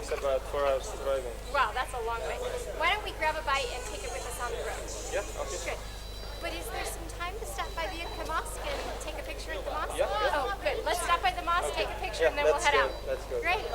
takes about 4 hours driving. Wow, that's a long way. Why don't we grab a bite and take it with us on the road? Yeah, okay. Good. But is there some time to stop by the Inca Mosque and take a picture at the mosque? Yeah, yeah. Oh, good. Let's stop by the mosque, take a picture, Yeah, and then we'll let's head go. out. Let's go. Great.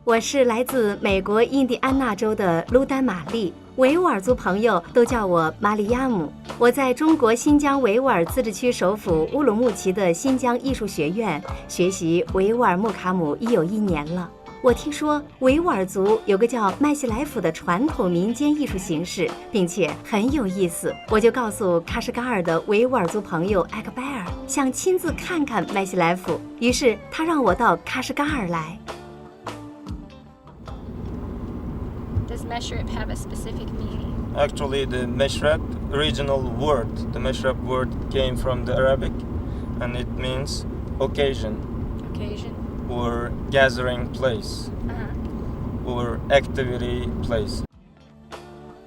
我是来自美国印第安纳州的卢丹玛丽，维吾尔族朋友都叫我玛里亚姆。我在中国新疆维吾尔自治区首府乌鲁木齐的新疆艺术学院学习维吾尔木卡姆已有1年了。我听说维吾尔族有个叫麦西来甫的传统民间艺术形式，并且很有意思，我就告诉喀什噶尔的维吾尔族朋友艾克拜尔，想亲自看看麦西来甫，于是他让我到喀什噶尔来。Does Meshrep have a specific meaning? Actually, the Meshrep original word, the Meshrep word came from the Arabic, and it means occasion Occasion. or gathering place or activity place.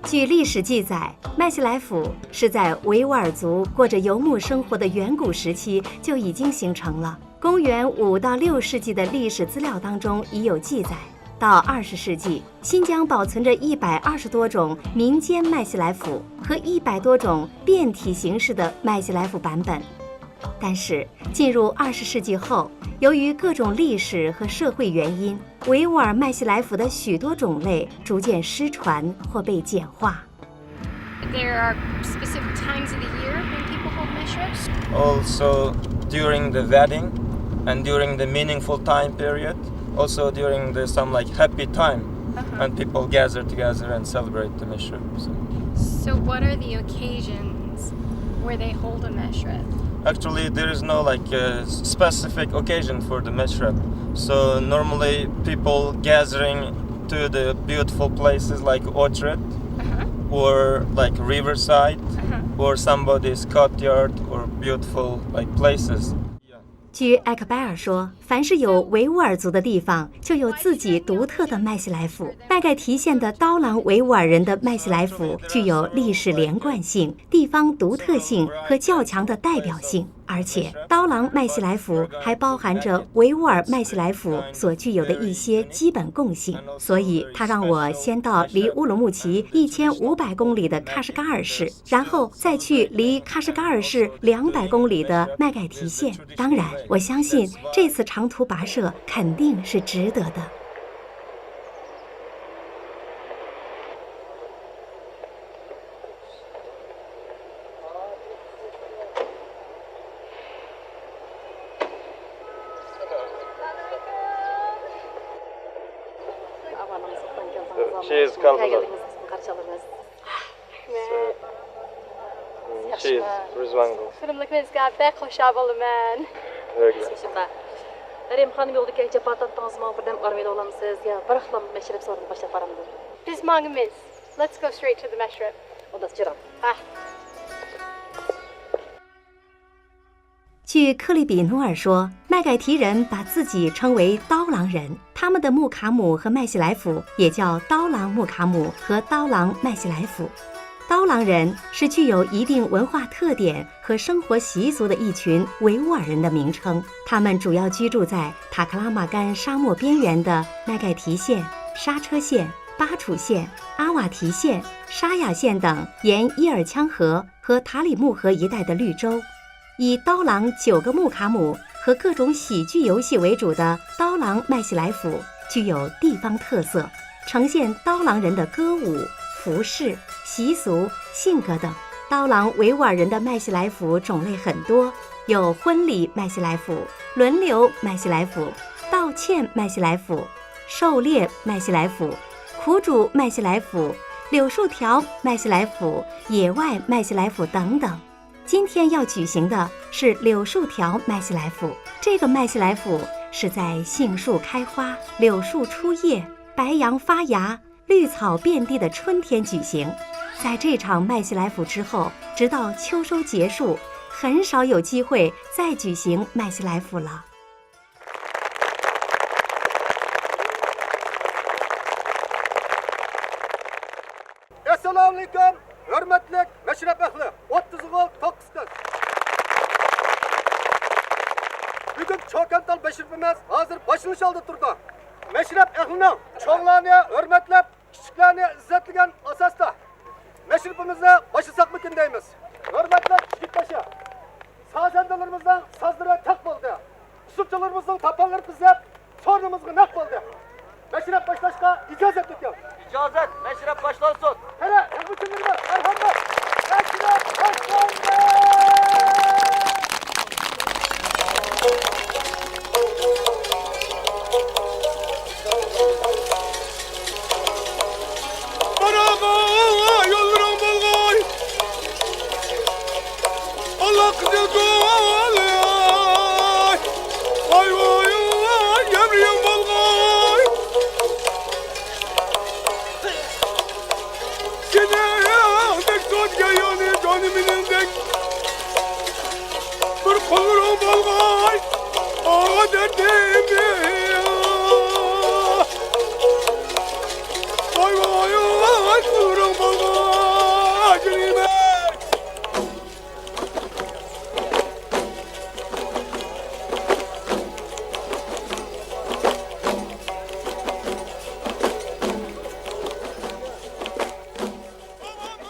据历史记载，麦西来甫是在维吾尔族过着游牧生活的远古时期就已经形成了。公元5到6世纪的历史资料当中已有记载。到20世纪，新疆保存着120多种民间麦西来甫和100多种变体形式的麦西来甫版本。但是进入20世纪后，由于各种历史和社会原因，维吾尔麦西来甫的许多种类逐渐失传或被简化。There are specific times of the year when people hold Meshreps? Also, during the wedding and during the meaningful time period, also during the some like happy time, and people gather together and celebrate the Meshrep. So what are the occasions where they hold a Meshrep? Actually, there is no like specific occasion for the Meshrep. So normally people gathering to the beautiful places like Orchard or like Riverside or somebody's courtyard or beautiful like places. 据艾克拜尔说，凡是有维吾尔族的地方，就有自己独特的麦西来甫。麦盖提县的刀郎维吾尔人的麦西来甫具有历史连贯性、地方独特性和较强的代表性。而且，刀郎麦西来甫还包含着维吾尔麦西来甫所具有的一些基本共性，所以他让我先到离乌鲁木齐1500公里的喀什噶尔市，然后再去离喀什噶尔市200公里的麦盖提县。当然，我相信这次长途跋涉肯定是值得的。She is comfortable. She is Rizwango. Very good. Rem xanım yoldaki icabatan tanzıma birden armiyada olamsız ya bıraklam meşrep sorun başlap baramdır. Biz mangamiz. Let's go straight to the Meshrep. O da çıram. 据克利比努尔说，麦盖提人把自己称为刀郎人，他们的木卡姆和麦西来甫也叫刀郎木卡姆和刀郎麦西来甫。刀郎人是具有一定文化特点和生活习俗的一群维吾尔人的名称，他们主要居住在塔克拉玛干沙漠边缘的麦盖提县、莎车县、巴楚县、阿瓦提县、沙雅县等沿伊尔羌河和塔里木河一带的绿洲。以刀郎9个木卡姆和各种喜剧游戏为主的刀郎麦西来甫具有地方特色，呈现刀郎人的歌舞、服饰、习俗、性格等。刀郎维吾尔人的麦西来甫种类很多，有婚礼麦西来甫、轮流麦西来甫、道歉麦西来甫、狩猎麦西来甫、苦主麦西来甫、柳树条麦西来甫、野外麦西来甫等等。今天要举行的是柳树条麦西来甫，这个麦西来甫是在杏树开花、柳树出叶、白杨发芽、绿草遍地的春天举行。在这场麦西来甫之后，直到秋收结束，很少有机会再举行麦西来甫了。Assalamu alaikum, hürmetlik Meshrep ehli. 30 yıl, 9 Çokantal meşrepimiz hazır başlanish oldi turdi. Meşrep ehlining cho'nglarni hurmatlab, kichiklarni izzatlagan asosda meşrepimizni boshlasak deymiz. Hurmatli yigitbashi, sazandalarimizning sazlari taq bo'ldi. Usubchilarimizning tapallari tizlab, sornimizga naq bo'ldi. Meşrep başlashga ijozat eting. İcazet, meşrep başlansın. Hele, yigitbachilarimiz, marhamat. Meşrep başlandı.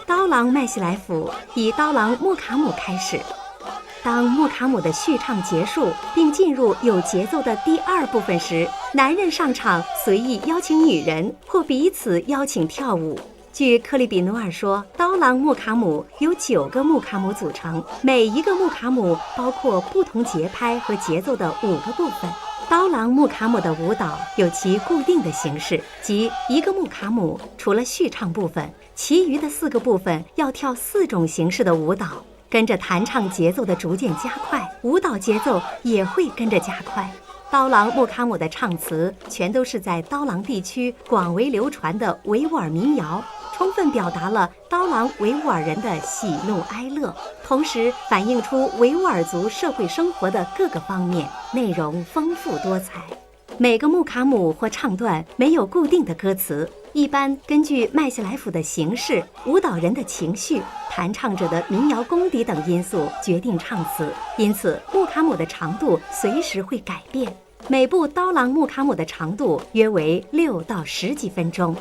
刀郎麦西来府以刀郎穆卡姆开始。当穆卡姆的序唱结束，并进入有节奏的第二部分时，男人上场随意邀请女人，或彼此邀请跳舞。据克里比努尔说，刀郎穆卡姆由9个穆卡姆组成，每一个穆卡姆包括不同节拍和节奏的5个部分。刀郎穆卡姆的舞蹈有其固定的形式，即一个穆卡姆除了序唱部分，其余的4个部分要跳4种形式的舞蹈。跟着弹唱节奏的逐渐加快，舞蹈节奏也会跟着加快。刀郎穆卡姆的唱词全都是在刀郎地区广为流传的维吾尔民谣，充分表达了刀郎维吾尔人的喜怒哀乐，同时反映出维吾尔族社会生活的各个方面，内容丰富多彩。每个穆卡姆或唱段没有固定的歌词，一般根据麦西来府的形式、舞蹈人的情绪、弹唱者的民谣功底等因素决定唱词，因此穆卡姆的长度随时会改变。每部刀郎穆卡姆的长度约为6到10几分钟。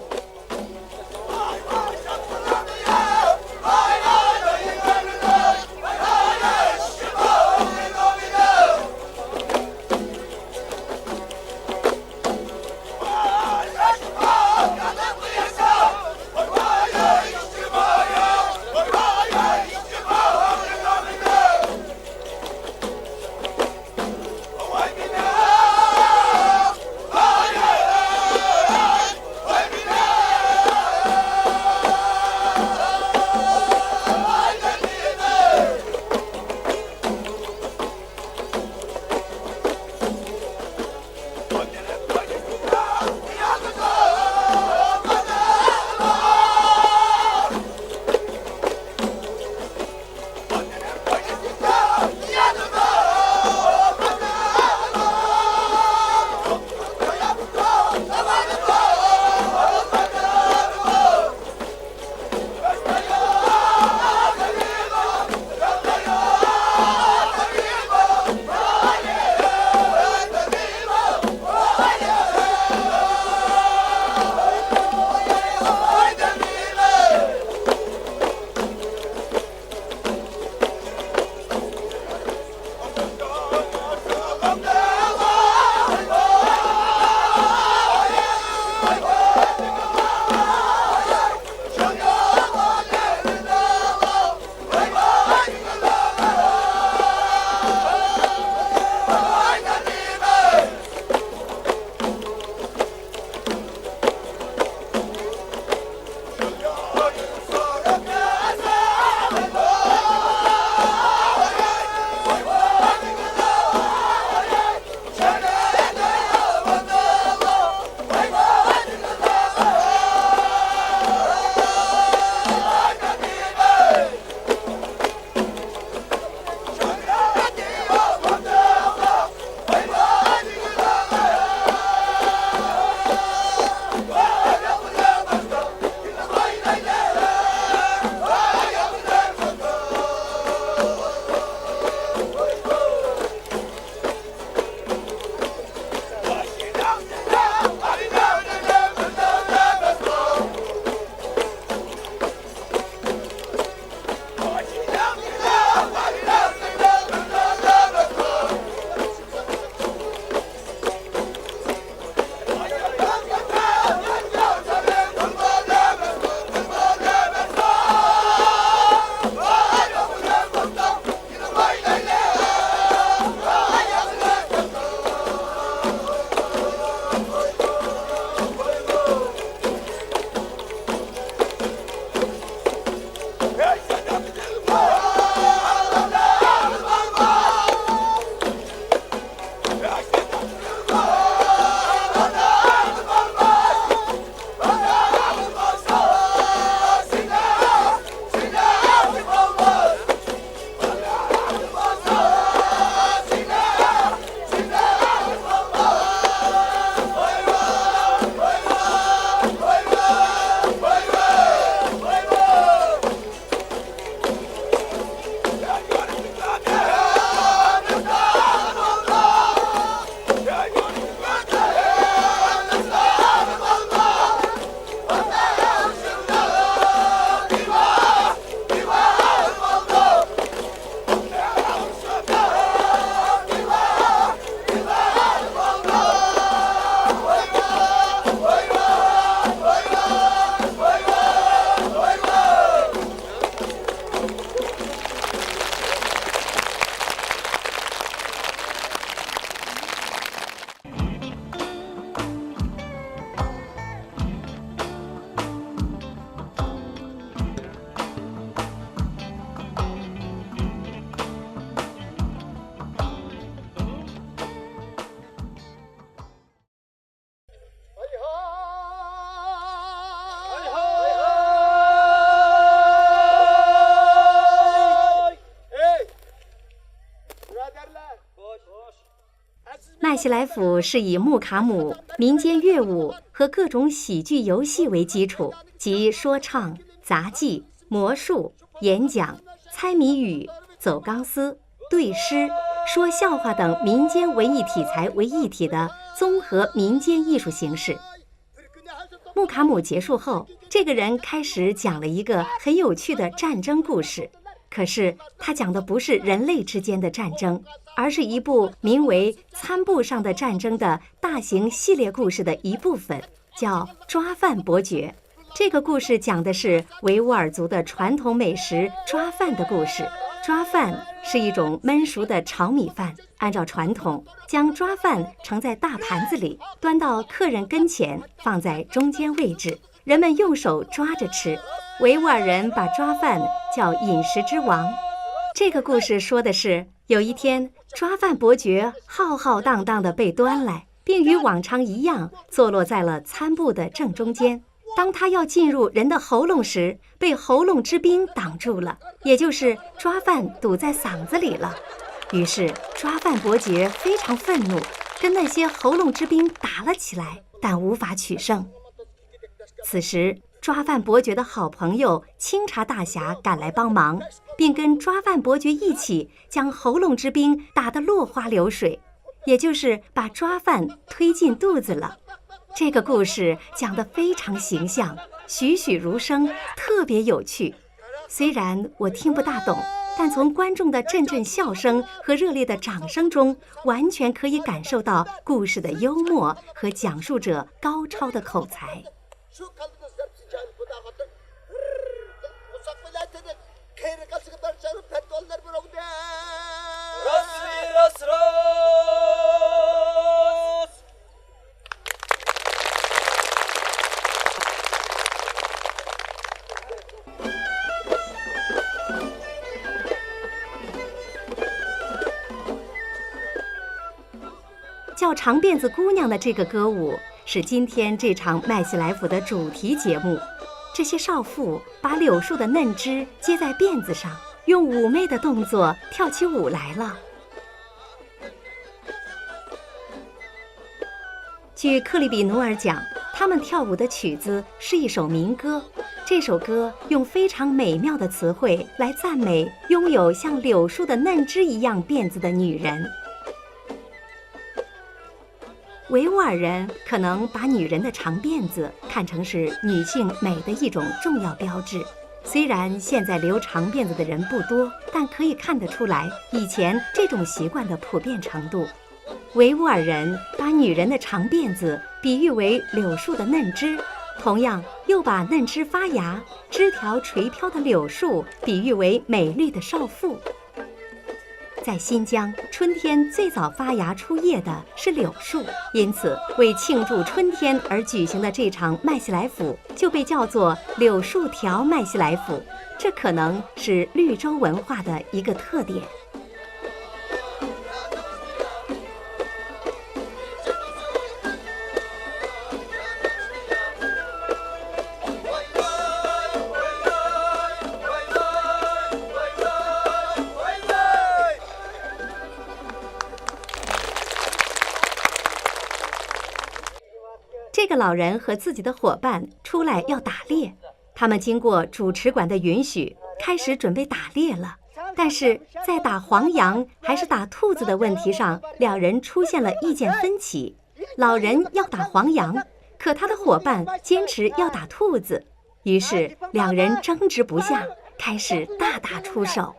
麦西来府是以木卡姆、民间乐舞和各种喜剧游戏为基础，即说唱、杂技、魔术、演讲、猜谜语、走钢丝、对诗、说笑话等民间文艺题材为一体的综合民间艺术形式。木卡姆结束后，这个人开始讲了一个很有趣的战争故事。可是他讲的不是人类之间的战争，而是一部名为《餐布上的战争》的大型系列故事的一部分，叫《抓饭伯爵》。这个故事讲的是维吾尔族的传统美食抓饭的故事。抓饭是一种焖熟的炒米饭，按照传统，将抓饭盛在大盘子里，端到客人跟前，放在中间位置，人们用手抓着吃。维吾尔人把抓饭叫饮食之王。这个故事说的是，有一天，抓饭伯爵浩浩荡荡地被端来，并与往常一样坐落在了餐布的正中间。当他要进入人的喉咙时，被喉咙之冰挡住了，也就是抓饭堵在嗓子里了。于是抓饭伯爵非常愤怒，跟那些喉咙之兵打了起来，但无法取胜。此时抓饭伯爵的好朋友清茶大侠赶来帮忙，并跟抓饭伯爵一起将喉咙之兵打得落花流水，也就是把抓饭推进肚子了。这个故事讲得非常形象，栩栩如生，特别有趣。虽然我听不大懂，但从观众的阵阵笑声和热烈的掌声中，完全可以感受到故事的幽默和讲述者高超的口才。叫长辫子姑娘的这个歌舞是今天这场麦西来府的主题节目。这些少妇把柳树的嫩枝接在辫子上，用妩媚的动作跳起舞来了。据克里比努尔讲，他们跳舞的曲子是一首民歌，这首歌用非常美妙的词汇来赞美拥有像柳树的嫩枝一样辫子的女人。维吾尔人可能把女人的长辫子看成是女性美的一种重要标志。虽然现在留长辫子的人不多，但可以看得出来以前这种习惯的普遍程度。维吾尔人把女人的长辫子比喻为柳树的嫩枝，同样又把嫩枝发芽、枝条垂飘的柳树比喻为美丽的少妇。在新疆，春天最早发芽出叶的是柳树，因此为庆祝春天而举行的这场麦西来府就被叫做柳树条麦西来府，这可能是绿洲文化的一个特点。这个老人和自己的伙伴出来要打猎，他们经过主持管的允许，开始准备打猎了。但是在打黄羊还是打兔子的问题上，两人出现了意见分歧。老人要打黄羊，可他的伙伴坚持要打兔子，于是两人争执不下，开始大打出手。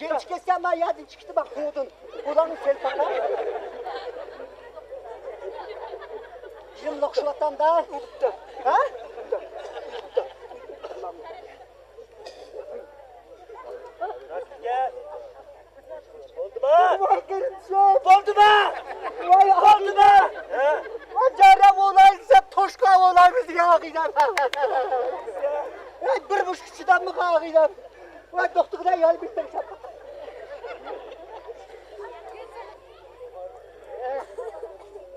Gençke sen ben yadın çıktı bak kovdun. Ulanın selfana. Jim lokşuatan da. Ha? Oldu mu? Oldu be! Oldu be! Acarem olaysa toşka olayımız yağıyla. Bir buçuk kişiden mi kalkıyla? Doktordan yol bitti.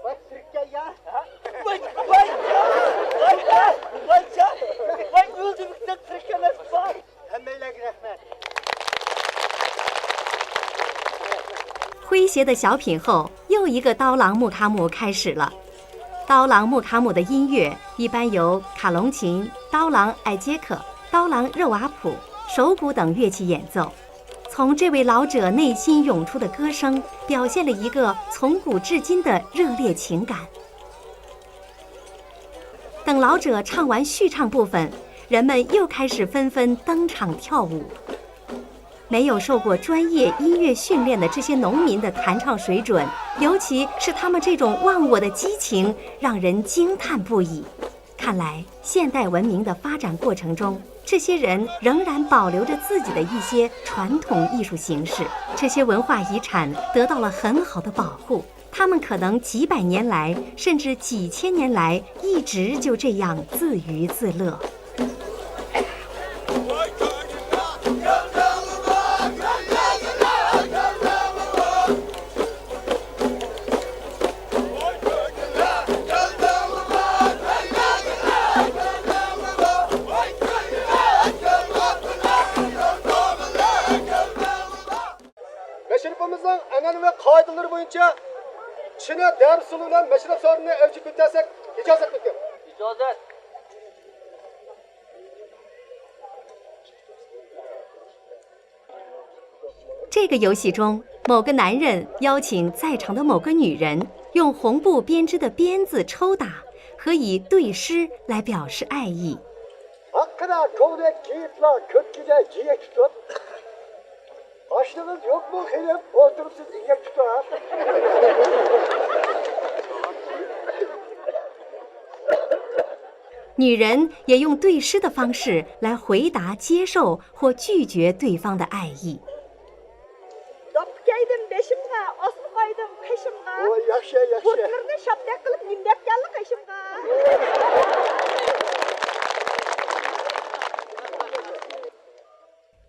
Bak Türkiye ya. Vay öldü bitti Türkiye'ler var. Hemeyle rahmet. 诙谐的小品后，又一个刀郎木卡姆开始了。刀郎木卡姆的音乐一般由卡隆琴、刀郎艾杰克、刀郎热瓦普、手鼓等乐器演奏。从这位老者内心涌出的歌声，表现了一个从古至今的热烈情感。等老者唱完续唱部分，人们又开始纷纷登场跳舞。没有受过专业音乐训练的这些农民的弹唱水准，尤其是他们这种忘我的激情，让人惊叹不已。看来，现代文明的发展过程中，这些人仍然保留着自己的一些传统艺术形式，这些文化遗产得到了很好的保护。他们可能几百年来，甚至几千年来，一直就这样自娱自乐。Meşrepimizin an'ana ve kaideleri boyunca Çin'e değer sulunan meşrep sorununu evci bildirsek icazet mi? İcazet. 这个游戏中，某个男人邀请在场的某个女人用红布编织的鞭子抽打和以对诗来表示爱意。 Hakkına kovdek giyitla köküde giyek tut. Açlığınız yok mu herif? Oturup siz inek tutar. 女人也用对诗的方式来回答、接受或拒绝对方的爱意。 Dopkaydim beşimga, osib qo'ydim qishimga. O yaxshi, yaxshi. Ko'tlarni shapdak qilib nimdab keldi qishimga.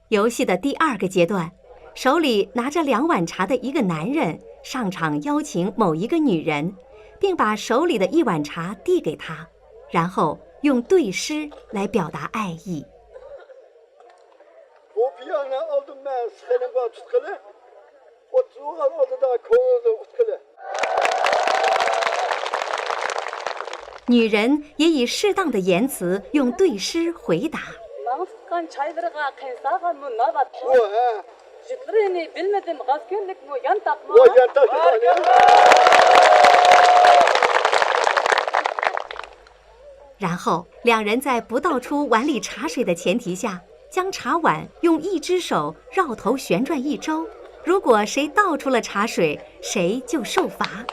游戏的第二个阶段，手里拿着2碗茶的一个男人上场邀请某一个女人，并把手里的1碗茶递给她，然后用对诗来表达爱意。 Bu piyano aldım ben senin var tutkalı. O tuğal odada konuda tutkalı. 女人也以适当的言辞用对诗回答。 Mağsıkan çaylarga kaysağa mı nabat? O he. Jitlerini bilmedim gazkenlik mu yan takma? O yantak ya. 然后2人在不倒出碗里茶水的前提下，将茶碗用1只手绕头旋转1周。如果谁倒出了茶水，谁就受罚。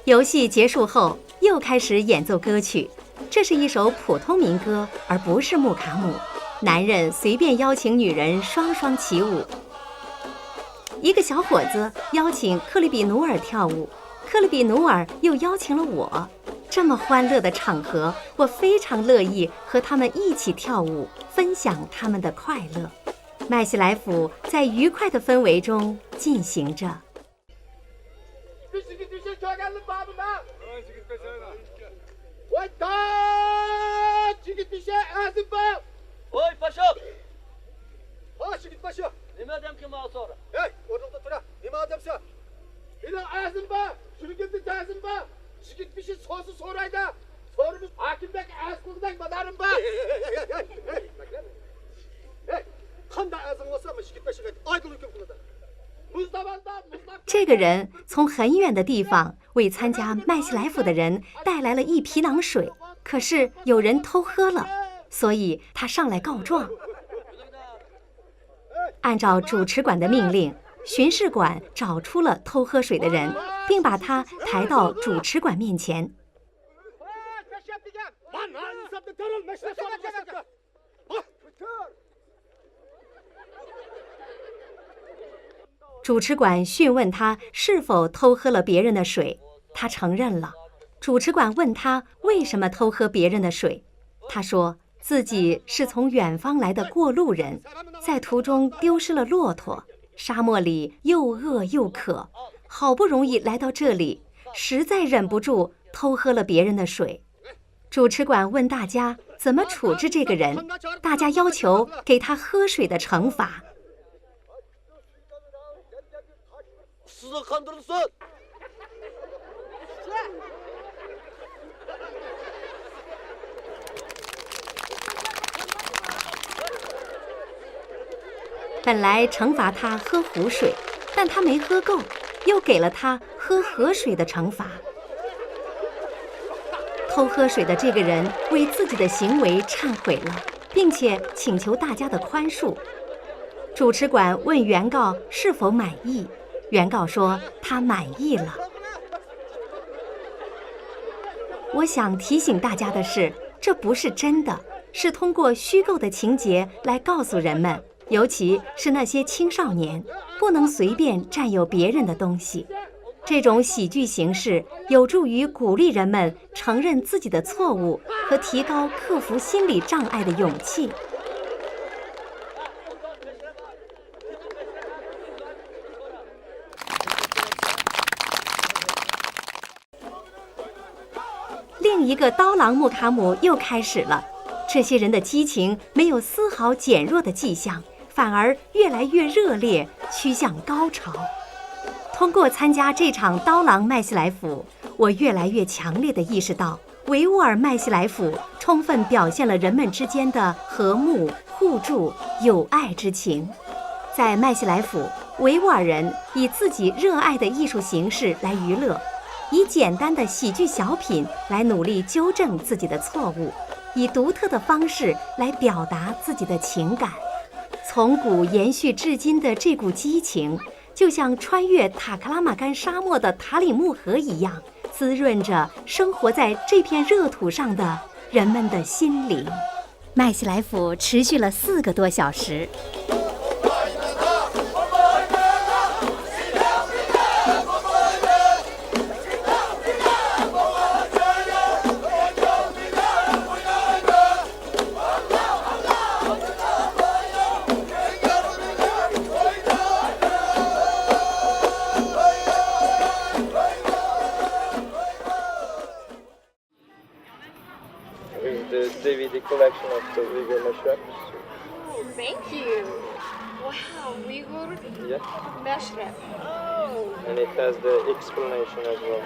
游戏结束后，又开始演奏歌曲。这是一首普通民歌，而不是木卡姆。男人随便邀请女人双双起舞。一个小伙子邀请克里比努尔跳舞，克里比努尔又邀请了我。这么欢乐的场合，我非常乐意和他们一起跳舞，分享他们的快乐。麦西来府在愉快的氛围中进行着。 Vay da! Çigit bir şey ağzım bağ! Oy paşam. Ha çigit başı! Nima dem ki ma sonra? Hey! Orada tura! Nima adamsa? Benim ağzım var. Sürgünde ağzım var. Şikit bir şey sosu soraydı. Sorumuz hakimdeki ağzımdan badarım var. Hey, kanda ağzın olsa mı şikit beşik et. Aydın hüküm kılıda. 这个人从很远的地方为参加麦西来府的人带来了一皮囊水，可是有人偷喝了，所以他上来告状。按照主持管的命令，巡视管找出了偷喝水的人，并把他抬到主持管面前。主持管讯问他是否偷喝了别人的水，他承认了。主持管问他为什么偷喝别人的水，他说自己是从远方来的过路人，在途中丢失了骆驼，沙漠里又饿又渴，好不容易来到这里，实在忍不住偷喝了别人的水。主持管问大家怎么处置这个人，大家要求给他喝水的惩罚。Sizi kandırırsın. 本来惩罚他喝湖水，但他没喝够，又给了他喝河水的惩罚。偷喝水的这个人为自己的行为忏悔了，并且请求大家的宽恕。主持管问原告是否满意，原告说他满意了。我想提醒大家的是，这不是真的，是通过虚构的情节来告诉人们，尤其是那些青少年，不能随便占有别人的东西。这种喜剧形式有助于鼓励人们承认自己的错误和提高克服心理障碍的勇气。另一个刀郎木卡姆又开始了，这些人的激情没有丝毫减弱的迹象，反而越来越热烈，趋向高潮。通过参加这场刀郎麦西来府，我越来越强烈地意识到，维吾尔麦西来府充分表现了人们之间的和睦、互助、友爱之情。在麦西来府，维吾尔人以自己热爱的艺术形式来娱乐，以简单的喜剧小品来努力纠正自己的错误，以独特的方式来表达自己的情感。从古延续至今的这股激情，就像穿越塔克拉玛干沙漠的塔里木河一样，滋润着生活在这片热土上的人们的心灵。麦西来府持续了4个多小时。The DVD collection of the Uyghur Meshrabs. Thank you. Wow, Uyghur Yeah. Meshrab. Oh. And it has the explanation as well.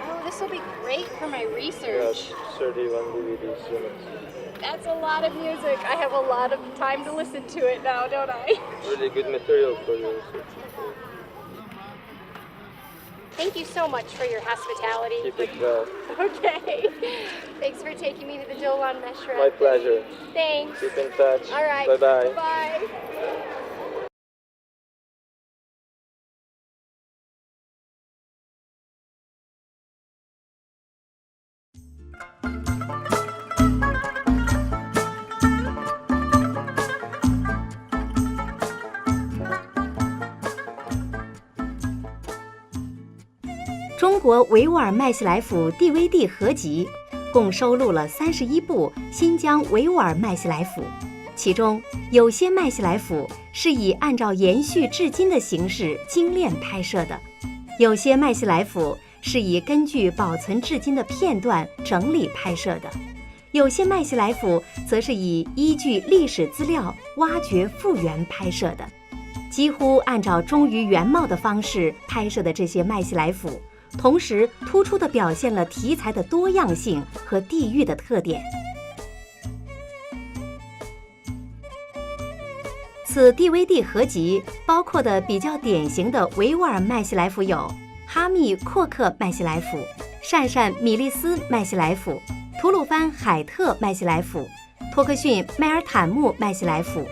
Oh, this will be great for my Yes, research. 31 DVDs units. That's a lot of music. I have a lot of time to listen to it now, don't I? Really good material for your research. Thank you so much for your hospitality. Keep it well. Okay. Thanks for taking me to the Dolan Meshrab. My pleasure. Thanks. Keep in touch. All right. Bye-bye. Bye. 中国维吾尔麦西来府 DVD 合集共收录了31部新疆维吾尔麦西来府，其中有些麦西来府是以按照延续至今的形式精炼拍摄的，有些麦西来府是以根据保存至今的片段整理拍摄的，有些麦西来府则是依据历史资料挖掘复原拍摄的。几乎按照忠于原貌的方式拍摄的这些麦西来府，同时突出地表现了题材的多样性和地域的特点。此 DVD 合集包括的比较典型的维吾尔麦西来府有哈密阔克麦西来府、鄯善米利斯麦西来府、吐鲁番海特麦西来府、托克逊麦尔坦木麦西来府、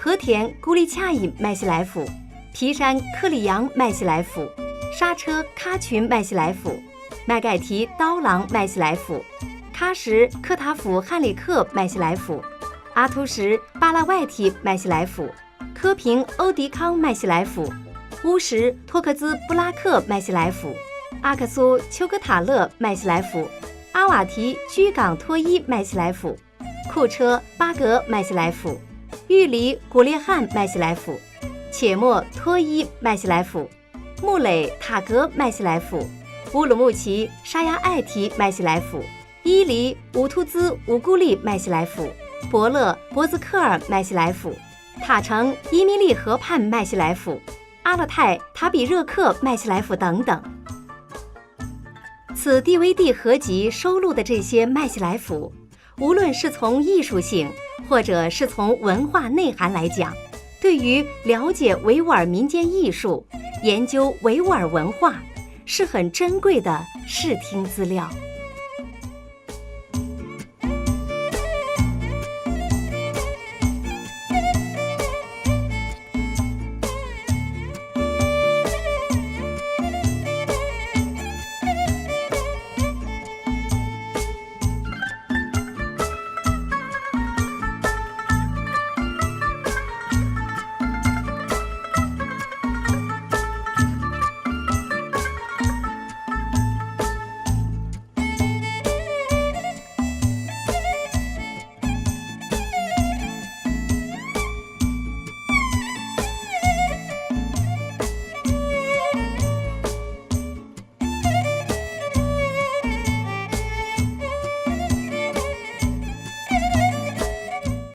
和田古里恰伊麦西来府、皮山克里扬麦西来府、莎车喀群麦西来府、麦盖提刀郎麦西来府、喀什克塔府汉里克麦西来府、阿图什巴拉外提麦西来府、科平欧迪康麦西来府、乌什托克兹布拉克麦西来府、阿克苏丘格塔勒麦西来府、阿瓦提居港托伊麦西来府、库车巴格麦西来府、玉里古列汉麦西来府、且莫托伊麦西来府、穆累塔格麦西来府、乌鲁木齐沙亚艾提麦西来府、伊犁乌突兹乌古利麦西来府、伯勒博兹克尔麦西来府、塔城伊米利河畔麦西来府、阿勒泰塔比热克麦西来府等等。此 DVD 合集收录的这些麦西来府，无论是从艺术性或者是从文化内涵来讲，对于了解维吾尔民间艺术、研究维吾尔文化，是很珍贵的视听资料。